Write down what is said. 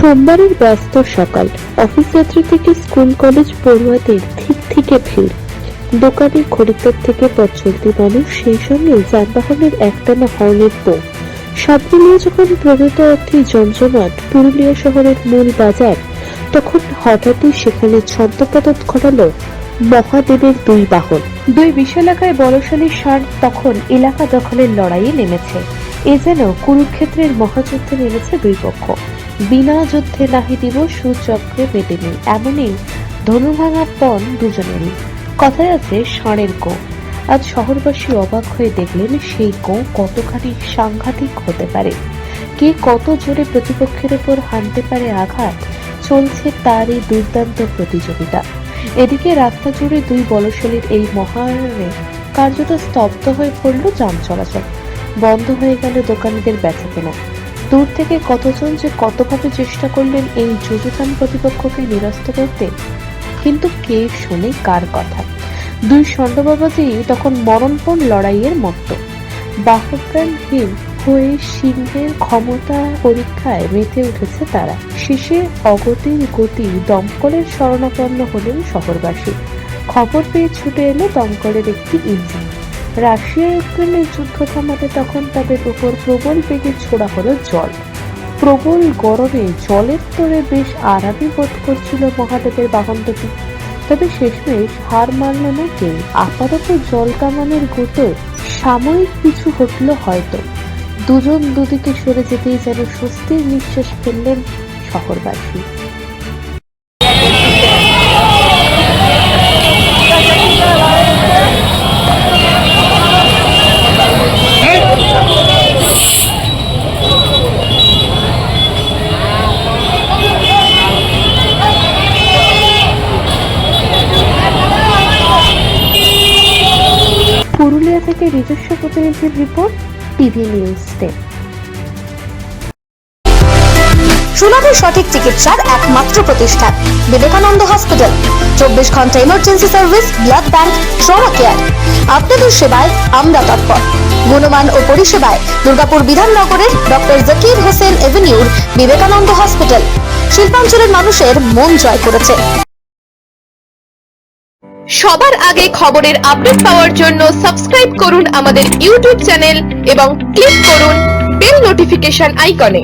সোমবারের ব্যস্ত সকাল, অফিস যাত্রী থেকে স্কুল কলেজ পড়ুয়াদের থেকে ভিড়, দোকানে খরিদ্দার থেকে পথ চলতি মানুষ, সেই সঙ্গে যানবাহনের একটানা হর্নের পো। সব মিলিয়ে যখন প্রকৃত অর্থে জমজমাট পুরুলিয়া শহরের মূল বাজার, তখন হঠাৎই সেখানে ছন্দপতন ঘটালো মহাদেবের দুই বাহন। দুই বিশালাকায় বলশালী ষাঁড় তখন এলাকা দখলের লড়াইয়ে নেমেছে। এ যেন কুরুক্ষেত্রের মহাযুদ্ধে নেমেছে দুই পক্ষ। বিনা যুদ্ধে নাহি দিব সুচক্রে বেঁধে নেই, এমনই ধনুভাঙা পণ দুজনেরই। কথায় আছে ষাঁড়ের গো। আজ শহরবাসী অবাক হয়ে দেখলেন সেই গো কতখানি সাংঘাতিক হতে পারে। কে কত জোরে প্রতিপক্ষের উপর হানতে পারে আঘাত, চলছে তারই দুর্দান্ত প্রতিযোগিতা। এদিকে রাস্তা জুড়ে দুই বলশালীর এই মহারণে কার্যত স্তব্ধ হয়ে পড়ল যান চলাচল। বন্ধ হয়ে গেল দোকানিদের বেচাকেনা। দূর থেকে কতজন যে কতভাবে চেষ্টা করলেন এই যুযুধান প্রতিপক্ষকে নিরস্ত করতে, কিন্তু কে শোনে কার কথা। দুই ষণ্ডবাবাজি তখন মরণপণ লড়াইয়ের মতো। বাহুপ্রাণহীন হয়ে সিংহের ক্ষমতা পরীক্ষায় মেতে উঠেছে তারা। শেষে অগতির গতি দমকলের শরণাপন্ন হলেন শহরবাসী। খবর পেয়ে ছুটে এলো দমকলের একটি ইঞ্জিন। রাশিয়া ইউক্রেনের যুদ্ধ থামাতে তখন তাদের উপর প্রবল বেগে ছোড়া হলো জল। প্রবল গরমে জলের তোড়ে বেশ আরামই বোধ করছিল মহাদেবের বাহন দুটি। তবে শেষমেশ হার মানল না কেউ। আপাতত জল কামানের গোটে সাময়িক পিছু হটল হয়তো। দুজন দুদিকে সরে যেতেই যেন স্বস্তির নিঃশ্বাস ফেললেন শহরবাসী। পুরুলিয়া থেকে নিজস্ব প্রতিনিধির রিপোর্ট, টিভি নিউজ 10। সুলভ সঠিক চিকিৎসার একমাত্র প্রতিষ্ঠান বিবেকানন্দ হসপিটাল। 24 ঘন্টা emergency service, blood bank, trauma care. আপনাদের সেবায় আমরা তৎপর। গুণমান ও পরিষেবায় দুর্গাপুর বিধাননগরের ডক্টর জাকির হোসেন এভিনিউর বিবেকানন্দ হসপিটাল শিল্পাঞ্চলের মানুষের মন জয় করেছে। সবার আগে খবরের আপডেট পাওয়ার জন্য সাবস্ক্রাইব করুন আমাদের ইউটিউব চ্যানেল এবং ক্লিক করুন বেল নোটিফিকেশন আইকনে।